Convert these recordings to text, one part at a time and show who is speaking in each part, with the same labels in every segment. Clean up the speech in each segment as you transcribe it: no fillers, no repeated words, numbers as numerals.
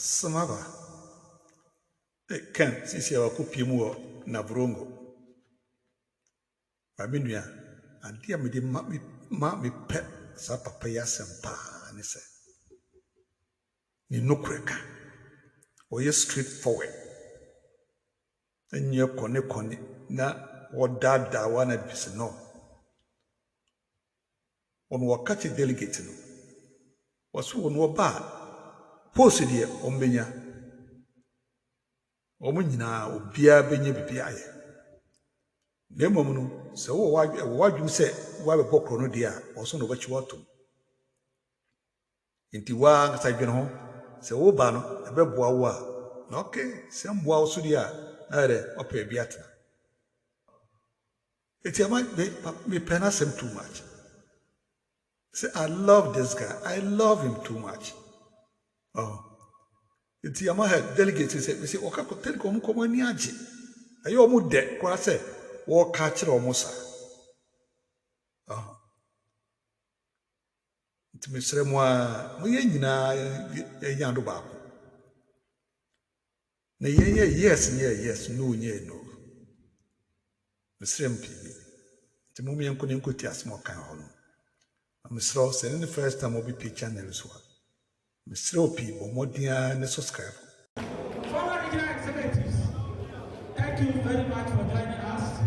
Speaker 1: Asamaba. Ken, sisi ya wakupi muo Navrongo. Maminua, andia me pe sa papa ya sempa ni se. Ni nukreka. Oye straightforward. Enye kone na wadada wana bise no. On wakati delegate no. Wasu on waba. Posi die ombenya. Omu nyina obia benye bibia ye. Na mmom no se wo wadwu se wa be bokro no dia oso no bachi wato. Nti wa ngasa dwene ho se wo ba no ebeboa wo a na okay se mboa wo so dia na re opa bia tena. Eti ama me pena sem too much. Say I love this guy. I love him too much. Oh. Iti ama head delegate say oka ko tell ko mu ani age. Ayo mu de kwa say wo ka kire omo sa. Oh. Iti mesre mo a mo ye nyina enya do ba ko. Na ye yes no no. Mesre mpi. Iti mo me enko ti asmo kan ho no. Mesre say the first time obi picture na so. Mr. Opi, Bomodia, and subscribe.
Speaker 2: Former regional executives, thank you very much for joining us.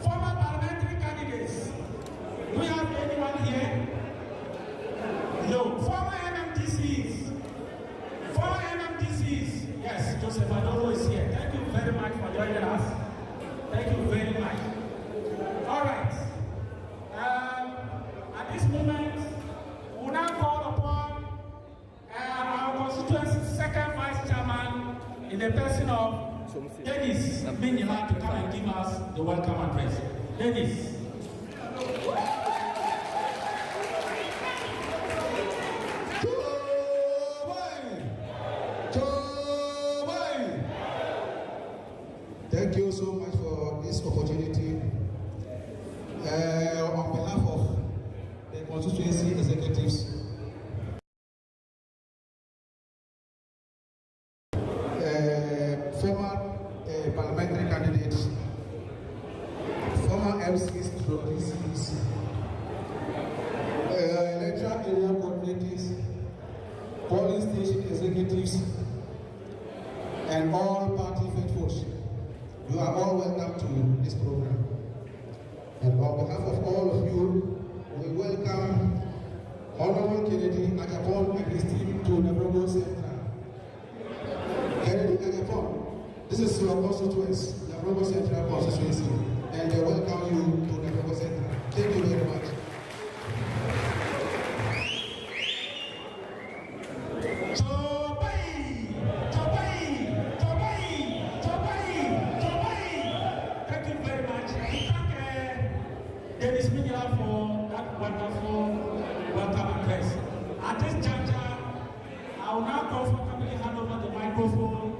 Speaker 2: Former parliamentary candidates, do we have anyone here? No. Former MMDCs. Yes, Joseph Adoro is here. Thank you very much for joining us. Thank you very much. All right. At this moment, we will now call upon our constituency's second vice chairman in the person of Dennis Minila to come and give us the welcome address. Dennis.
Speaker 3: Thank you so much for this opportunity. On behalf of the constituency executives, former parliamentary candidates, former MCs, DCs, electoral area coordinators, polling station executives, and all party faithfuls, you are all welcome to this program. And on behalf of all of you, we welcome Honorable Ken Ohene Agyapong and his team to Navrongo Central. Ken Ohene Agyapong, this is your constituency, Navrongo Central constituency, and they welcome you to Navrongo Central. Thank you very much.
Speaker 2: Dennis Minila for that wonderful welcome address. At this juncture, I will now comfortably hand over the microphone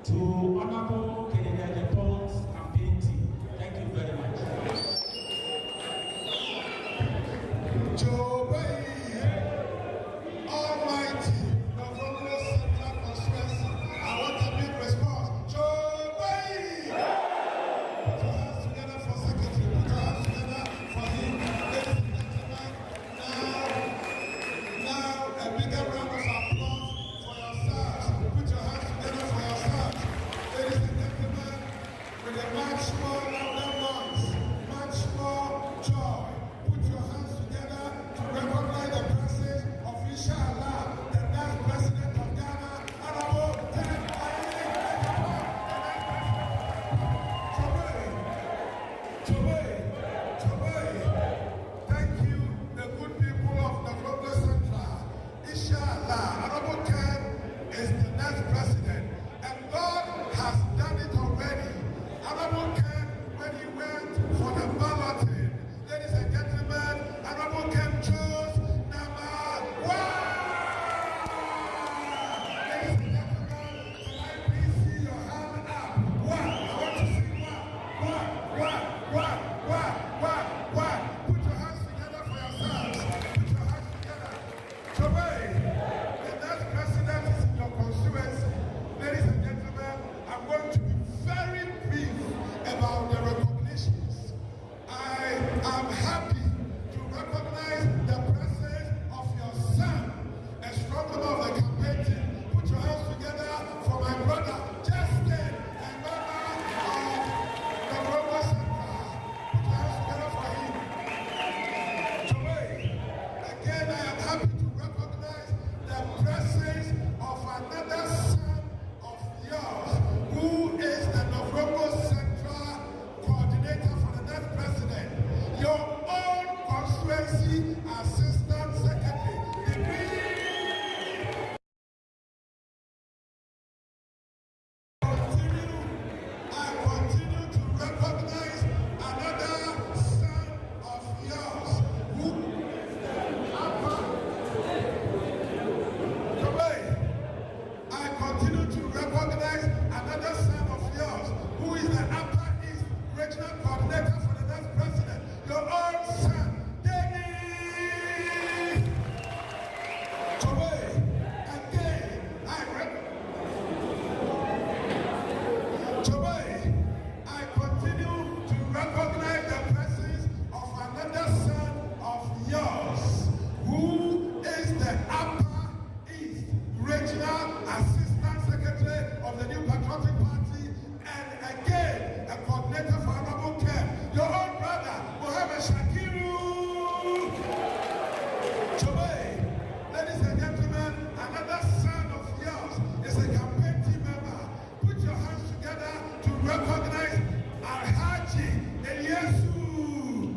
Speaker 2: to Honorable Ken Ohene Agyapong's campaign team. Thank you very much.
Speaker 3: Almighty, Navrongo Central constituency, I want a big response. Put your hands together for secretary. Put your hands together for him. Ladies and gentlemen, now a bigger round of applause for yourselves. Put your hands together for yourselves. Ladies and gentlemen, with a much more louder noise, much more joy, put your hands together to recognize the presence of Inshallah, the next president of Ghana, Honorable Ken Ohene Agyapong. Thank you, the good people of Navrongo Central. Inshallah, Honorable Ken is the next president, and God has done it already. Honorable Ken, when he went for the balloting, ladies and gentlemen, Honorable Ken chose number 1. Ladies and gentlemen, can I please see your hand up? 1. I want to see 1. Put your hands together for yourselves. Put your hands together. The next president is in your constituency.
Speaker 4: Regional Assistant Secretary of the New Patriotic Party, and again, a coordinator for Honorable Ken, your own brother, Mohammed Shakiru. Today, ladies and gentlemen, another son of yours is a campaign team member. Put your hands together to recognize Alhaji Eliesu.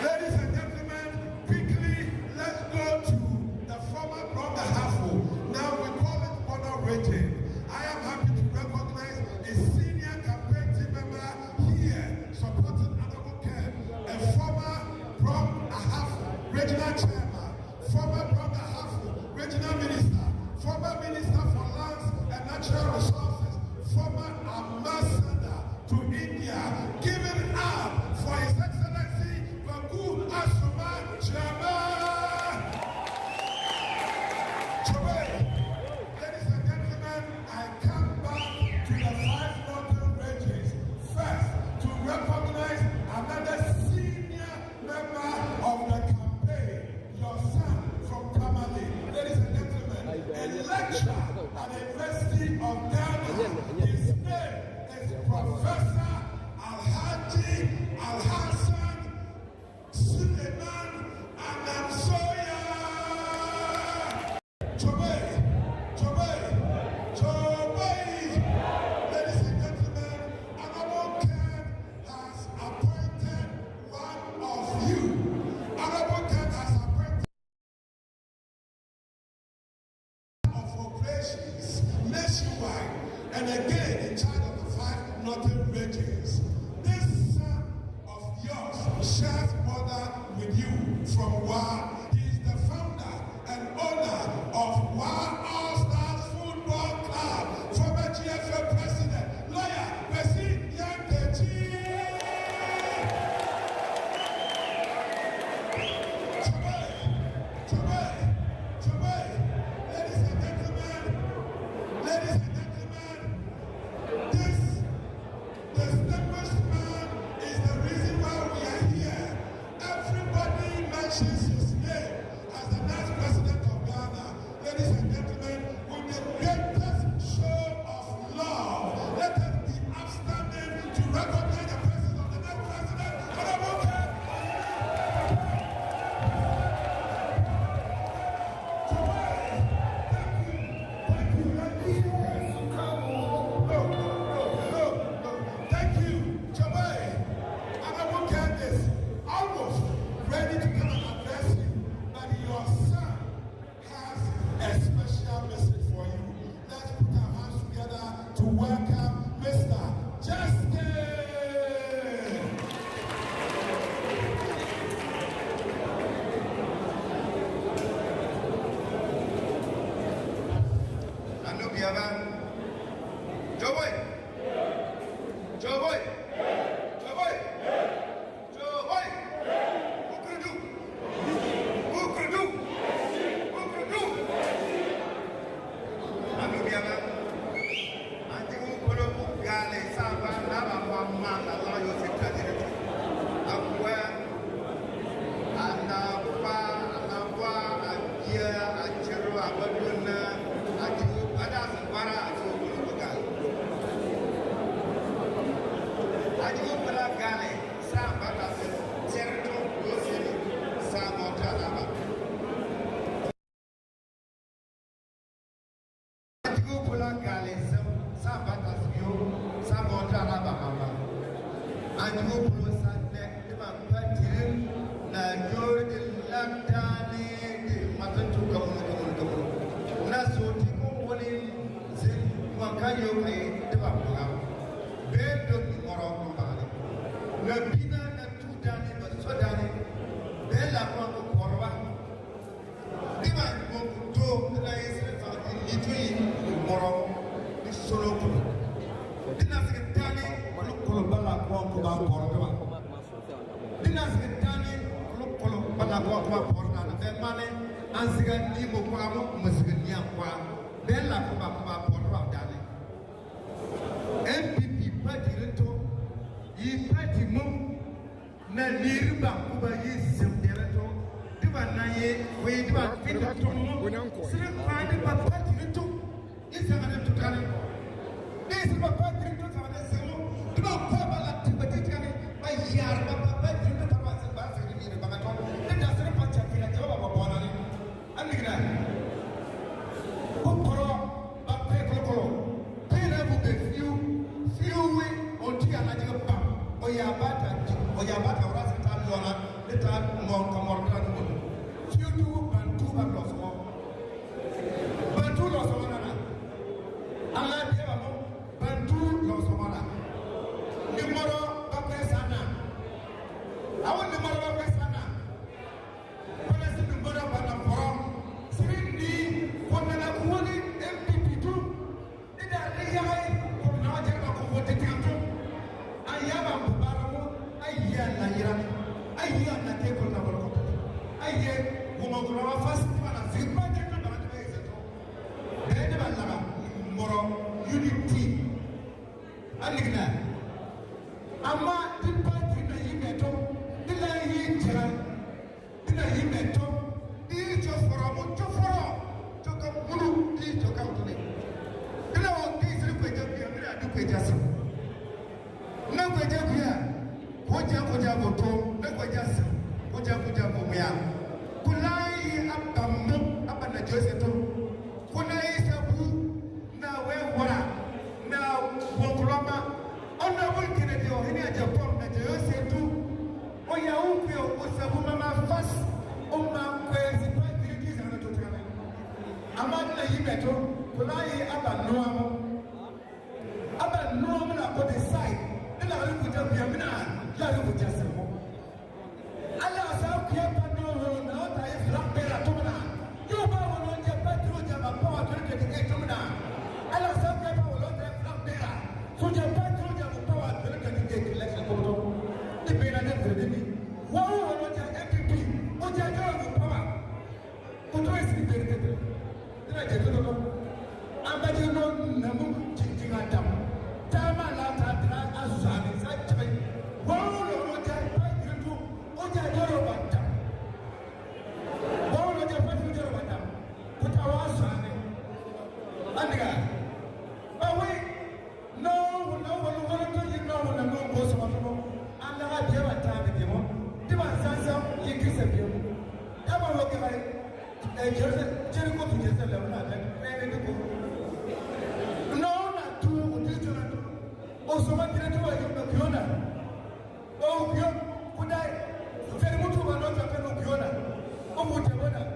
Speaker 4: Ladies and gentlemen, quickly, let's go to the former brother Hafo. Now we call it honor rating. I am happy to recognize a senior campaign team member here supporting Honorable Ken, a former Brom Ahafo regional chairman, former Brom Ahafo regional minister, former minister for lands and natural resources, former ambassador to India, giving up for His Excellency Baku Asuma Chairman. Today, ladies and gentlemen, I come back to the 5 northern regions first to recognize another senior member of the campaign, your son from Tamale. Ladies and gentlemen, a lecturer at the University of Ghana. His name is Professor Alhaji Alhassan Suleiman Anamsoya. Today, ladies and gentlemen, Honorable Ken has appointed one of you. Honorable Ken has appointed of operations nationwide and again in charge of the 5 northern regions. This son of yours shares border with you from WA. He is the founder and owner of WA All Stars Football Club, former GFA president, lawyer, Percy Yankechi. Today, ladies and gentlemen, this distinguished man is the reason why we are here. Everybody mentions his name as the next president of Ghana. Ladies and gentlemen, with the greatest show of love, let us be upstanding to recognize the presence of the next president, Honorable Ken. Thank you. Today, Honorable Ken is almost ready to come and address you, but your son has a special message for you. Let's put our hands together to welcome Mr. Justin. MPP party reto, yi party mum na nirba kuba yi sim derato, Honorable Ken Ohene Agyapong, that you say to Oya Upio, Osabuma Fast, Oma Kwezi, Patrick, and to Tana. Amanda Yimeto, Kulai Abba Noam, about the side, and I will put up Yamina, Lalu with Jassimo. Allah South Yapano, not I have Lampera Tomana. You bow on your Patrick, and a power to get Tomana. Allah South Yapano will not have Lampera. So your Patrick. The Benedict Redemy. Wow, what an MPP, what a girl of power. What do I see? Then I get to know. I'm betting on Namu changing at them. Tama Lata Azan is actually. Wow, what I do, what I do about them. Wow, what I do about them. Put our son in. And oh, wait. No, what do you know when I know most of them? And I have a time with you. Give us some, you kiss a few. Come on, look at my Jericho to just a level and no, not two. Also, what did I do? I give the Piona. Oh, could I? Very much over not a pen of Piona. Oh, whatever.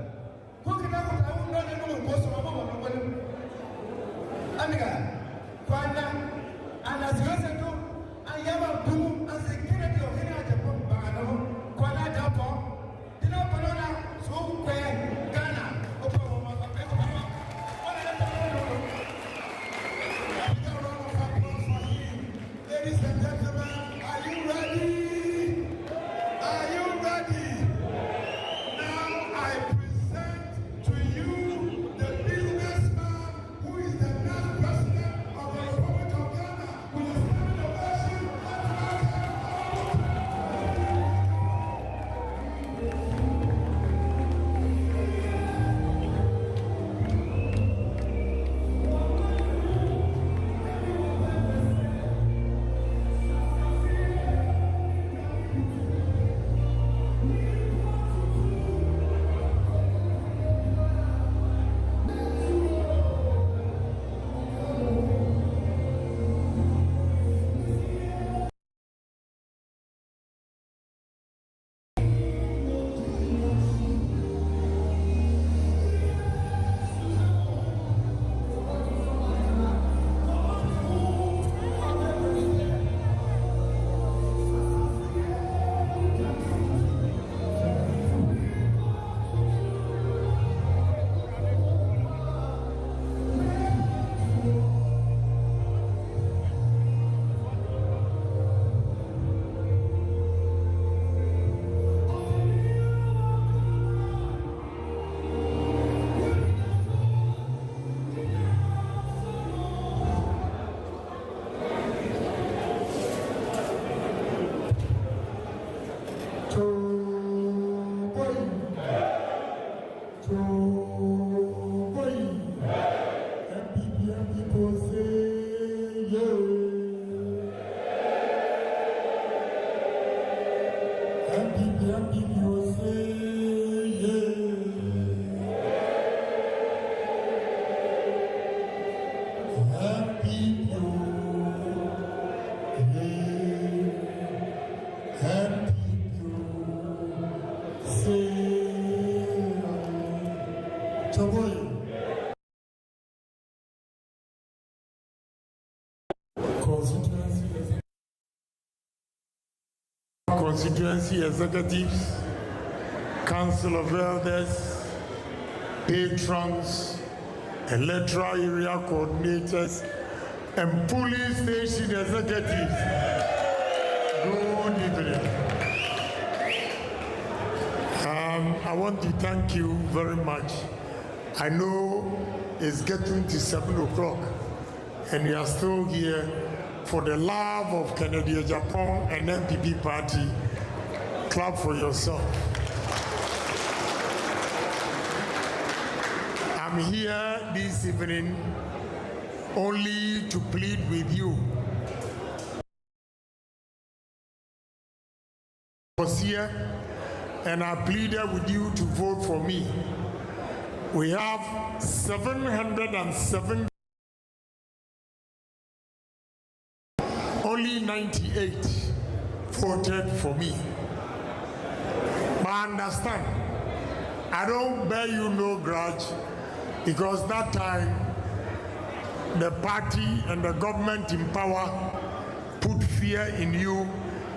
Speaker 4: Who can I would not know most of them? Amiga, Quanda. And as you said, I am a boom as a Kennedy of Ohene Agyapong Bagano, Kuala Japan, Dina Panona, so where Ghana, Oklahoma,
Speaker 5: Constituency executives, Council of Elders, patrons, electoral area coordinators, and police station executives. Good evening. I want to thank you very much. I know it's getting to 7 o'clock and you are still here for the love of Ken Ohene Agyapong and MPP party. Clap for yourself. I'm here this evening only to plead with you. I was here and I pleaded with you to vote for me. We have 707, only 98 voted for me. But I understand, I don't bear you no grudge, because that time the party and the government in power put fear in you,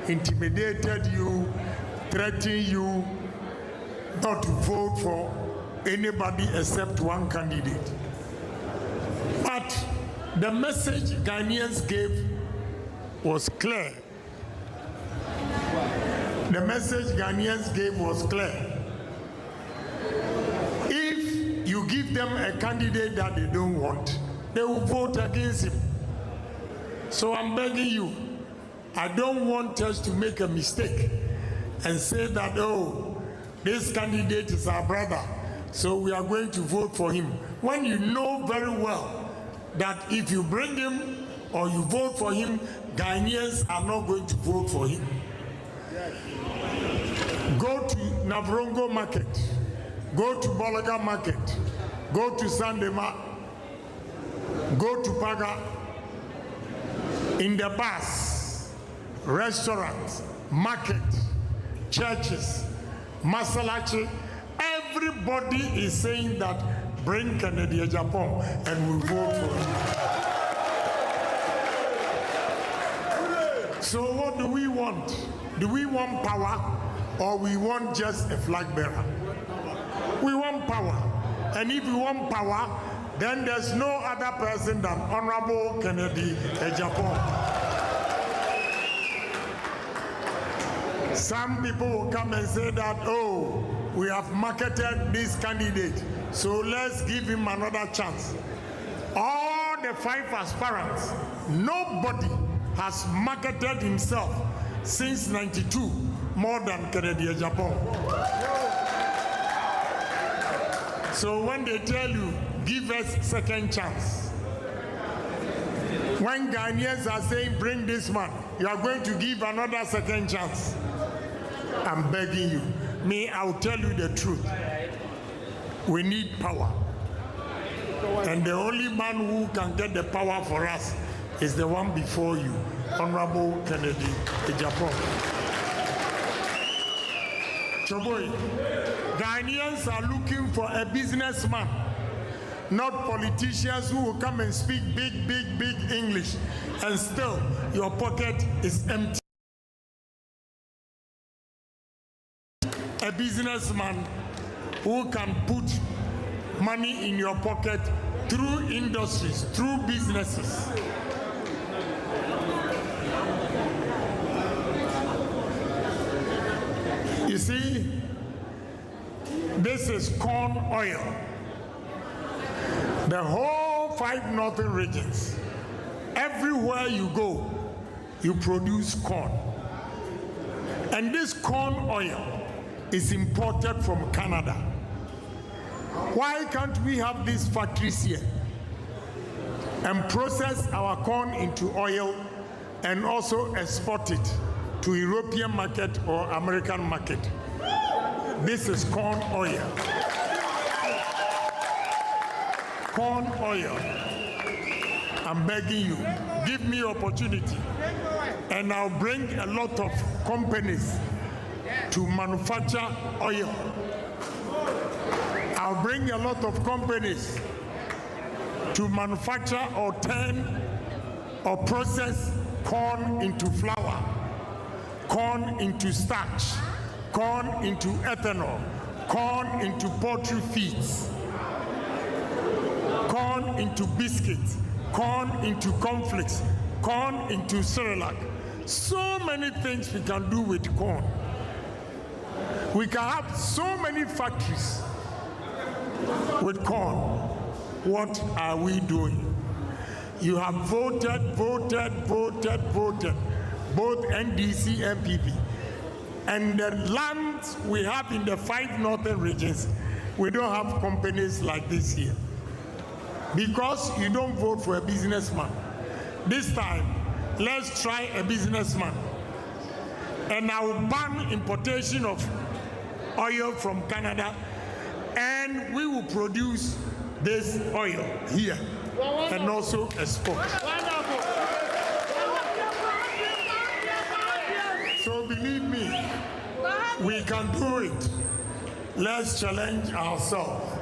Speaker 5: intimidated you, threatened you not to vote for anybody except one candidate. But the message Ghanaians gave was clear. The message Ghanaians gave was clear. If you give them a candidate that they don't want, they will vote against him. So I'm begging you, I don't want us to make a mistake and say that, oh, this candidate is our brother, so we are going to vote for him. When you know very well that if you bring him or you vote for him, Ghanaians are not going to vote for him. Go to Navrongo market, go to Bolaga market, go to Sandema, go to Paga, in the bus, restaurants, market, churches, Masalachi, everybody is saying that bring Ken Ohene Agyapong and we vote for him. So what do we want? Do we want power or we want just a flag bearer? We want power. And if we want power, then there's no other person than Honorable Ken Ohene Agyapong. Some people will come and say that, oh, we have marketed this candidate, so let's give him another chance. All the 5 aspirants, nobody has marketed himself since '92 more than Ken Ohene Agyapong. So when they tell you, give us second chance, when Ghanaians are saying, bring this man, you are going to give another second chance. I'm begging you. Me, I'll tell you the truth. We need power. And the only man who can get the power for us is the one before you, Honorable Ken Ohene Agyapong. Choboy, Ghanaians are looking for a businessman, not politicians who will come and speak big English, and still your pocket is empty. A businessman who can put money in your pocket through industries, through businesses. You see, this is corn oil. The whole 5 northern regions, everywhere you go, you produce corn. And this corn oil is imported from Canada. Why can't we have these factories here and process our corn into oil and also export it to European market or American market? This is corn oil. Corn oil. I'm begging you, give me opportunity and I'll bring a lot of companies to manufacture oil. I'll bring a lot of companies to manufacture or turn or process corn into flour, corn into starch, corn into ethanol, corn into poultry feeds, corn into biscuits, corn into cornflakes, corn into Cerelac. So many things we can do with corn. We can have so many factories with corn. What are we doing? You have voted, both NDC and PP. And the lands we have in the 5 northern regions, we don't have companies like this here. Because you don't vote for a businessman. This time, let's try a businessman. And I will ban importation of oil from Canada, and we will produce this oil here and also export. So believe me, we can do it. Let's challenge ourselves.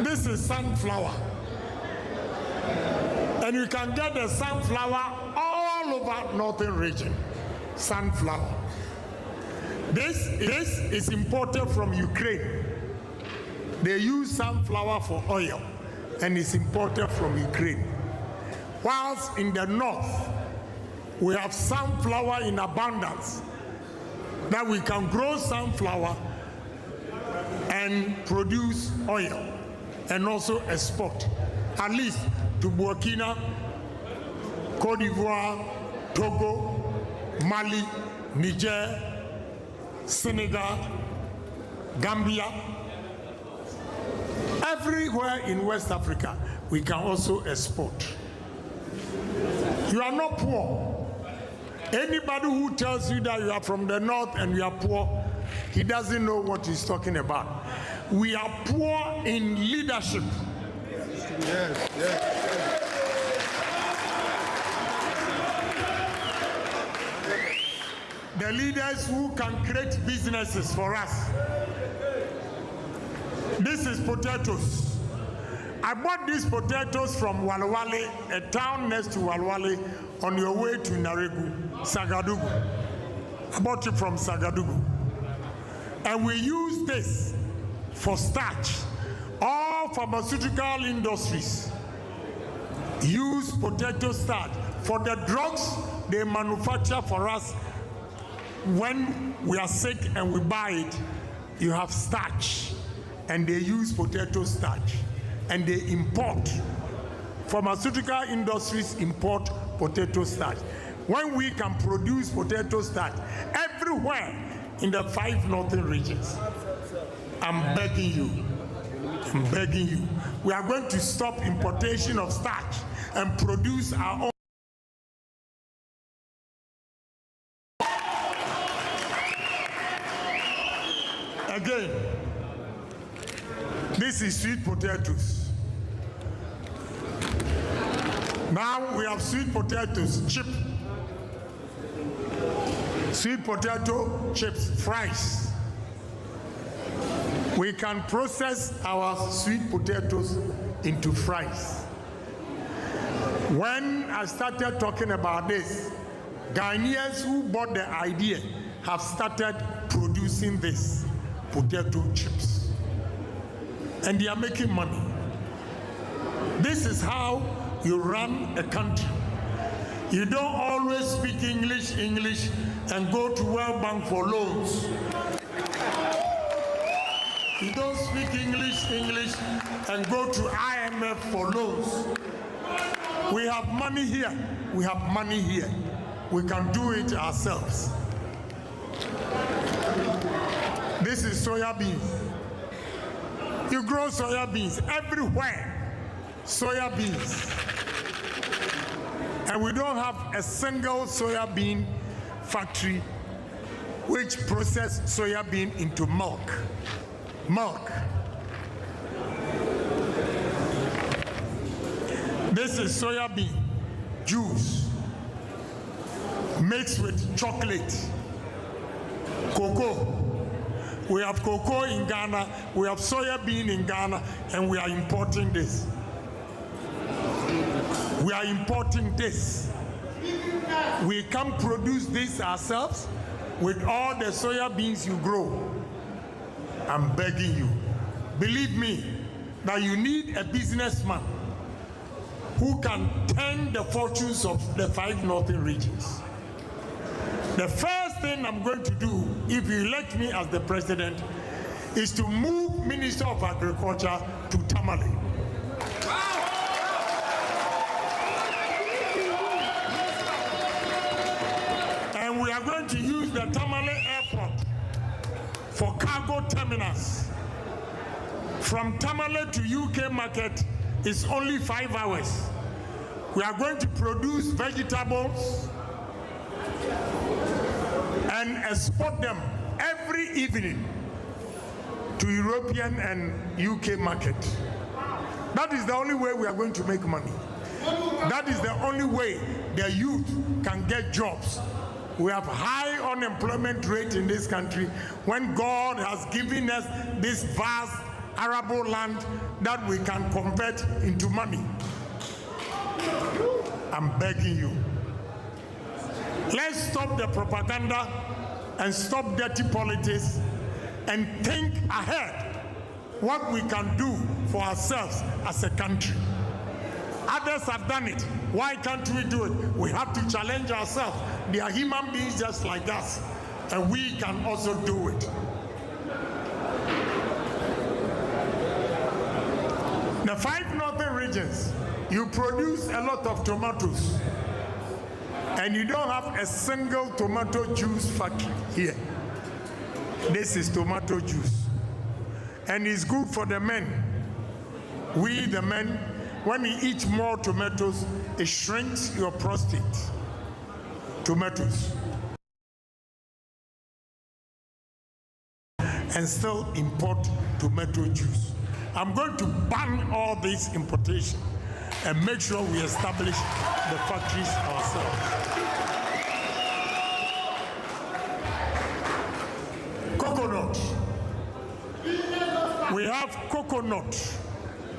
Speaker 5: This is sunflower. And you can get the sunflower all over northern region. Sunflower. This is imported from Ukraine. They use sunflower for oil, and it's imported from Ukraine. Whilst in the north, we have sunflower in abundance, that we can grow sunflower and produce oil and also export, at least to Burkina, Cote d'Ivoire, Togo, Mali, Niger, Senegal, Gambia. Everywhere in West Africa, we can also export. You are not poor. Anybody who tells you that you are from the north and you are poor, he doesn't know what he's talking about. We are poor in leadership. Yes, yes. The leaders who can create businesses for us. This is potatoes. I bought these potatoes from Walwale, a town next to Walwale, on your way to Naregu, Sagadugu. I bought it from Sagadugu. And we use this for starch. All pharmaceutical industries use potato starch for the drugs they manufacture for us. When we are sick and we buy it, you have starch, and they use potato starch, and they import. Pharmaceutical industries import potato starch. When we can produce potato starch everywhere in the 5 northern regions, I'm begging you, we are going to stop importation of starch and produce our own. Again, this is sweet potatoes. Now we have sweet potatoes, chip. Sweet potato chips, fries. We can process our sweet potatoes into fries. When I started talking about this, Ghanaians who bought the idea have started producing this potato chips. And they are making money. This is how you run a country. You don't always speak English and go to World Bank for loans. You don't speak English and go to IMF for loans. We have money here. We have money here. We can do it ourselves. This is soya beans. You grow soya beans everywhere. Soya beans. And we don't have a single soya bean factory which process soya bean into milk. This is soya bean juice mixed with chocolate, cocoa, We have cocoa in Ghana, we have soya bean in Ghana, and we are importing this. We are importing this. We can produce this ourselves with all the soya beans you grow. I'm begging you, believe me, that you need a businessman who can turn the fortunes of the 5 northern regions. The first thing I'm going to do, if you elect me as the president, is to move Minister of Agriculture to Tamale. And we are going to use the Tamale airport for cargo terminals. From Tamale to UK market is only 5 hours. We are going to produce vegetables and export them every evening to European and UK market. That is the only way we are going to make money. That is the only way the youth can get jobs. We have high unemployment rate in this country when God has given us this vast arable land that we can convert into money. I'm begging you. Let's stop the propaganda and stop dirty politics and think ahead what we can do for ourselves as a country. Others have done it. Why can't we do it? We have to challenge ourselves. They are human beings just like us, and we can also do it. The 5 northern regions, you produce a lot of tomatoes, and you don't have a single tomato juice factory here. This is tomato juice, and it's good for the men. We, the men, when you eat more tomatoes, it shrinks your prostate. Tomatoes. And still import tomato juice. I'm going to ban all this importation and make sure we establish the factories ourselves. Coconut. We have coconut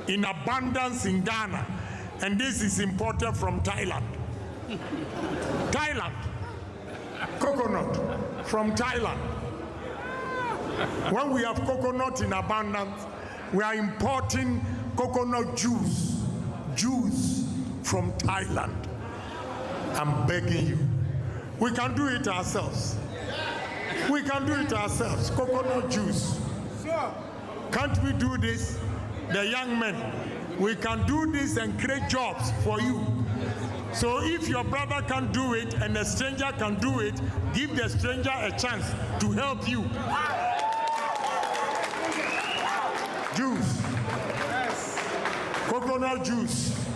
Speaker 5: in abundance in Ghana, and this is imported from Thailand. Thailand. Coconut from Thailand. When we have coconut in abundance, we are importing coconut juice from Thailand. I'm begging you. We can do it ourselves. We can do it ourselves. Coconut juice. Can't we do this? The young men, we can do this and create jobs for you. So if your brother can do it and a stranger can do it, give the stranger a chance to help you. Juice. Coconut juice.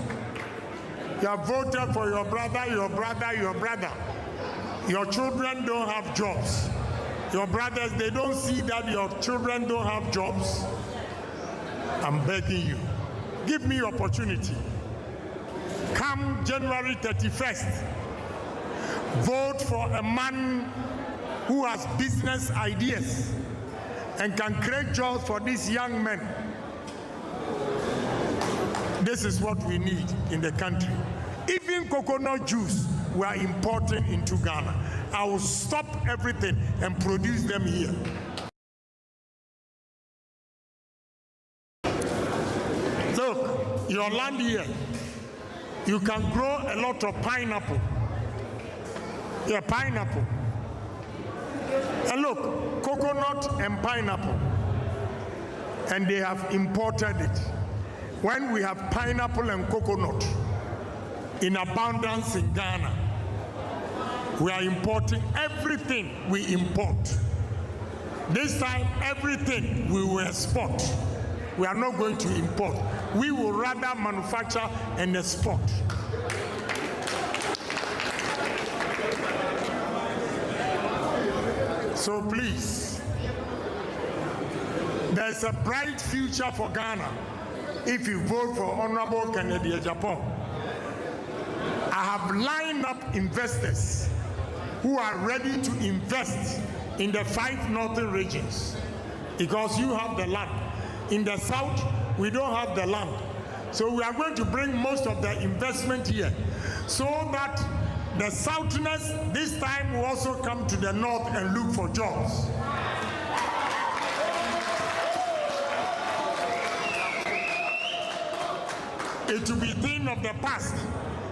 Speaker 5: You have voted for your brother, your brother, your brother. Your children don't have jobs. Your brothers, they don't see that your children don't have jobs. I'm begging you, give me opportunity. Come January 31st, vote for a man who has business ideas and can create jobs for these young men. This is what we need in the country. Even coconut juice we are importing into Ghana. I will stop everything and produce them here. Look, your land here, you can grow a lot of pineapple. Yeah, pineapple. And look, coconut and pineapple. And they have imported it. When we have pineapple and coconut in abundance in Ghana, we are importing everything we import. This time, everything we will export. We are not going to import. We will rather manufacture and export. So please, there's a bright future for Ghana if you vote for Honorable Ken Ohene Agyapong. I have lined up investors who are ready to invest in the 5 northern regions. because you have the land. In the south, we don't have the land. So we are going to bring most of the investment here so that the southerners this time will also come to the north and look for jobs. It will be a thing of the past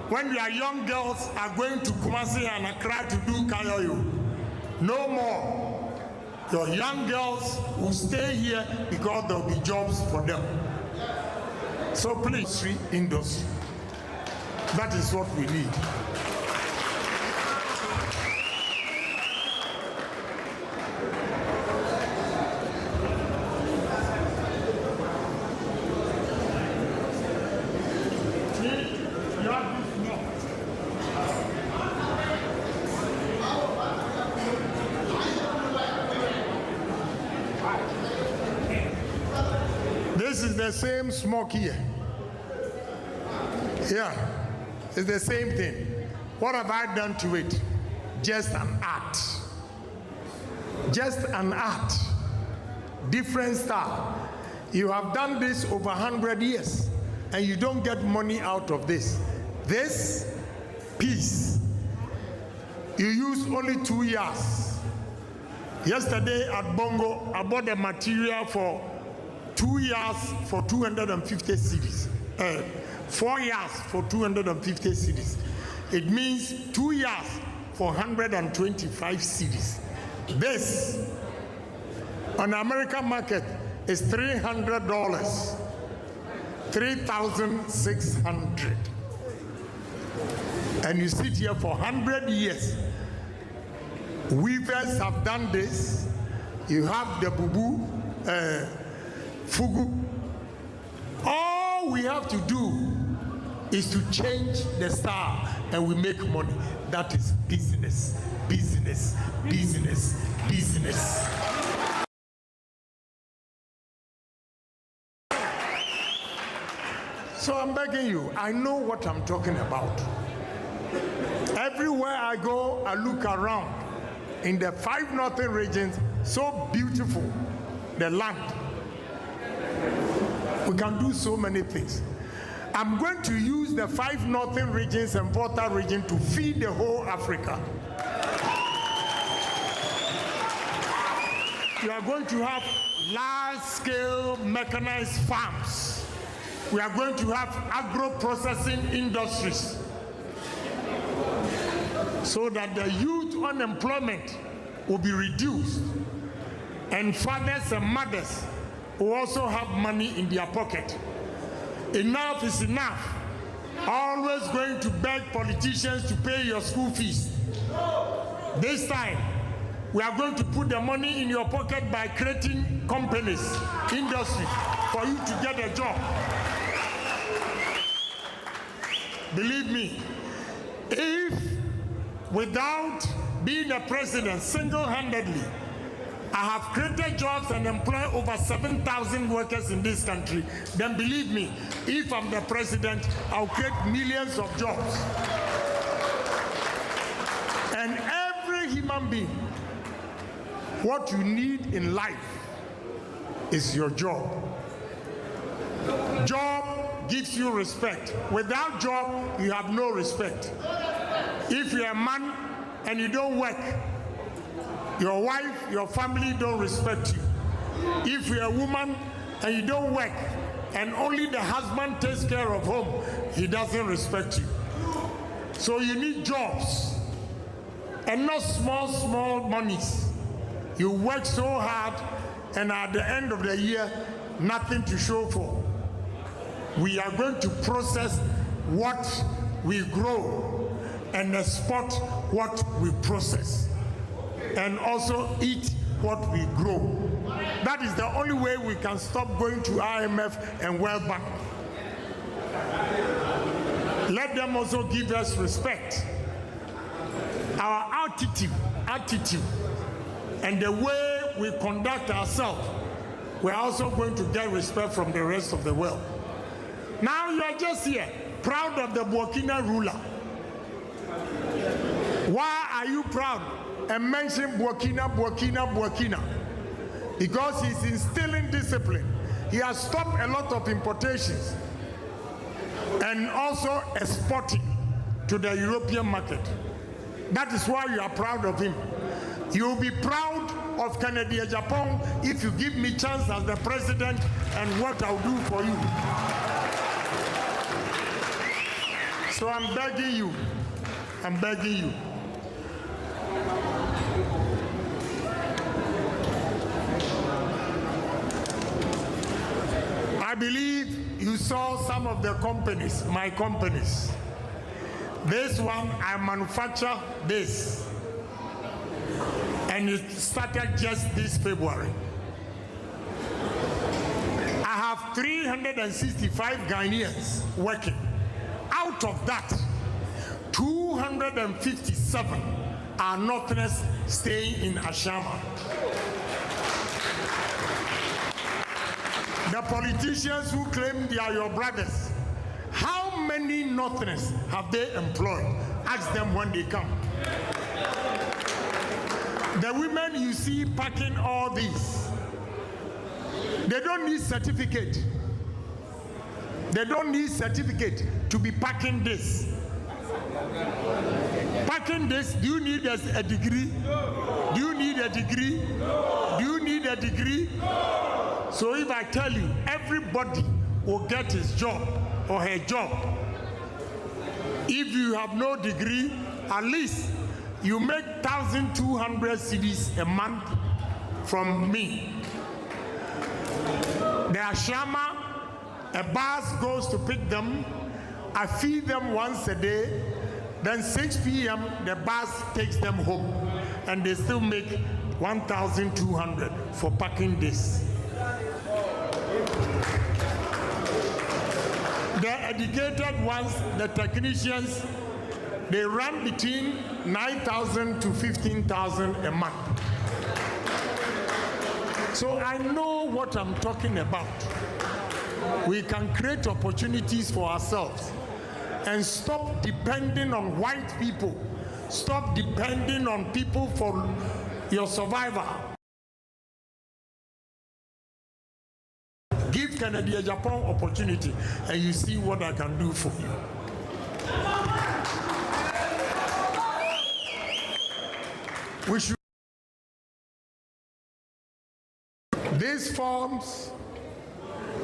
Speaker 5: when your young girls are going to Kumasi and Accra to do kayoyo. No more. Your young girls will stay here because there will be jobs for them. So please, industry. That is what we need. This is the same smoke here. Yeah, it's the same thing. What have I done to it? Just an art. Just an art. Different style. You have done this over 100 years and you don't get money out of this. This piece, you use only 2 years. Yesterday at Bongo, I bought the material for 2 years for 250 cedis. 4 years for 250 cedis. It means 2 years for 125 cedis. This on the American market is $300, 3,600. And you sit here for 100 years. Weavers have done this. You have the bubu, fugu. All we have to do is to change the style and we make money. That is business, business, business, business. So I'm begging you, I know what I'm talking about. Everywhere I go, I look around. In the 5 northern regions, so beautiful, the land. We can do so many things. I'm going to use the 5 northern regions and Volta region to feed the whole Africa. We are going to have large-scale mechanized farms. We are going to have agro-processing industries so that the youth unemployment will be reduced and fathers and mothers will also have money in their pocket. Enough is enough. Always going to beg politicians to pay your school fees. This time, we are going to put the money in your pocket by creating companies, industry, for you to get a job. Believe me, if without being a president single-handedly, I have created jobs and employed over 7,000 workers in this country, then believe me, if I'm the president, I'll create millions of jobs. And every human being, what you need in life is your job. Job gives you respect. Without job, you have no respect. If you're a man and you don't work, your wife, your family don't respect you. If you're a woman and you don't work and only the husband takes care of home, he doesn't respect you. So you need jobs and not small monies. You work so hard and at the end of the year, nothing to show for. We are going to process what we grow and export what we process, and also eat what we grow. That is the only way we can stop going to IMF and World Bank. Let them also give us respect. Our attitude, and the way we conduct ourselves, we're also going to get respect from the rest of the world. Now you are just here, proud of the Burkina ruler. Why are you proud and mention Burkina? because he's instilling discipline. He has stopped a lot of importations and also exporting to the European market. That is why you are proud of him. You will be proud of Ken Ohene Agyapong if you give me chance as the president and what I'll do for you. So I'm begging you, I believe you saw some of the companies, my companies. This one, I manufacture this. And it started just this February. I have 365 Ghanaians working. Out of that, 257 are Northerners staying in Ashama. The politicians who claim they are your brothers, how many Northerners have they employed? Ask them when they come. The women you see packing all these, they don't need certificate. They don't need certificate to be packing this. Packing this, do you need a degree? Do you need a degree? Do you need a degree? So if I tell you, everybody will get his job or her job. If you have no degree, at least you make 1,200 cedis a month from me. The Ashama, a bus goes to pick them. I feed them once a day. Then 6 p.m. the bus takes them home, and they still make 1,200 for packing this. The educated ones, the technicians, they run between 9,000 to 15,000 a month. So I know what I'm talking about. We can create opportunities for ourselves and stop depending on white people. Stop depending on people for your survival. Give Ken Ohene Agyapong opportunity and you see what I can do for you. We should. These forms,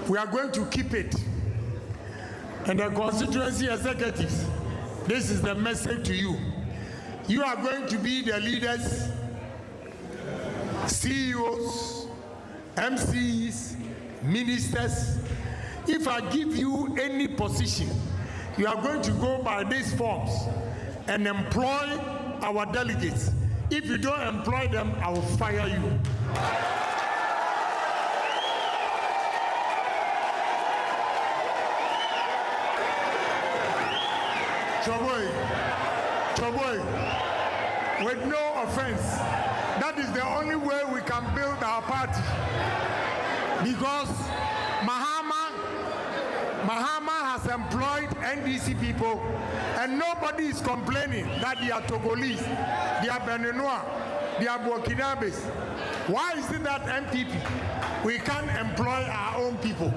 Speaker 5: we are going to keep it. And the constituency executives, this is the message to you. You are going to be the leaders, CEOs, MCs, ministers. If I give you any position, you are going to go by these forms and employ our delegates. If you don't employ them, I will fire you. Choboy, with no offense, that is the only way we can build our party. Because Mahama has employed NDC people, and nobody is complaining that they are Togolese, they are Beninois, they are Burkinabes. Why is it that MPP, we can't employ our own people?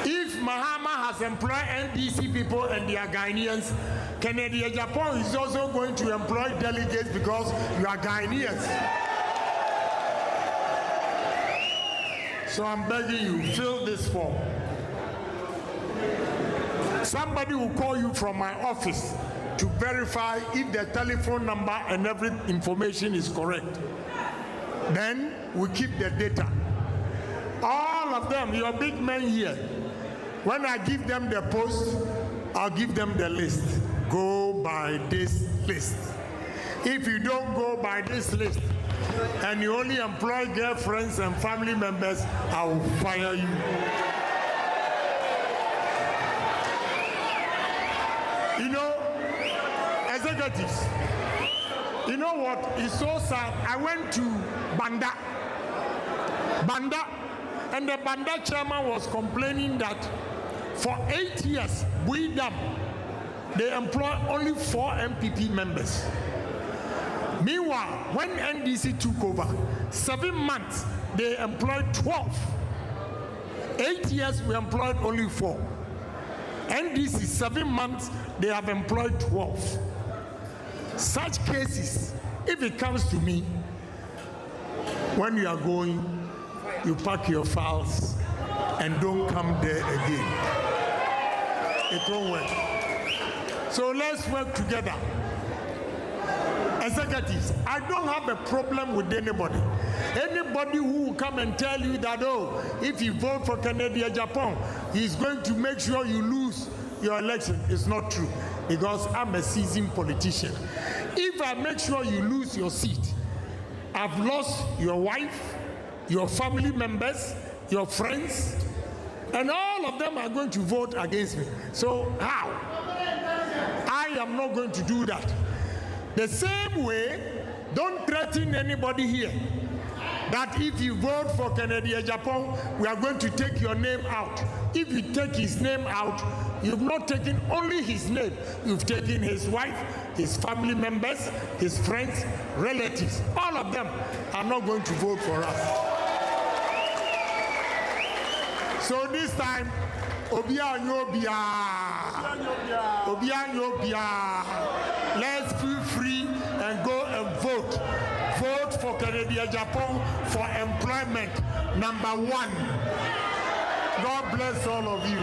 Speaker 5: If Mahama has employed NDC people and they are Ghanaians, Ken Ohene Agyapong is also going to employ delegates because you are Ghanaians. So I'm begging you, fill this form. Somebody will call you from my office to verify if the telephone number and every information is correct. Then we keep the data. All of them, your big men here, when I give them the post, I'll give them the list. Go by this list. If you don't go by this list and you only employ girlfriends and family members, I will fire you. You know, executives, you know what? It's so sad. I went to Banda, and the Banda chairman was complaining that for 8 years, they employ only 4 MPP members. Meanwhile, when NDC took over, 7 months, they employed 12. 8 years, we employed only 4. NDC, 7 months, they have employed 12. Such cases, if it comes to me, when you are going, you pack your files and don't come there again. It won't work. So let's work together. Executives, I don't have a problem with anybody. Anybody who will come and tell you that, oh, if you vote for Ken Ohene Agyapong, he's going to make sure you lose your election, is not true, because I'm a seasoned politician. If I make sure you lose your seat, I've lost your wife, your family members, your friends, and all of them are going to vote against me. So how? I am not going to do that. The same way, don't threaten anybody here that if you vote for Ken Ohene Agyapong, we are going to take your name out. If you take his name out, you've not taken only his name, you've taken his wife, his family members, his friends, relatives. All of them are not going to vote for us. So this time, let's feel free and go and vote. Vote for Ken Ohene Agyapong for employment, number 1. God bless all of you.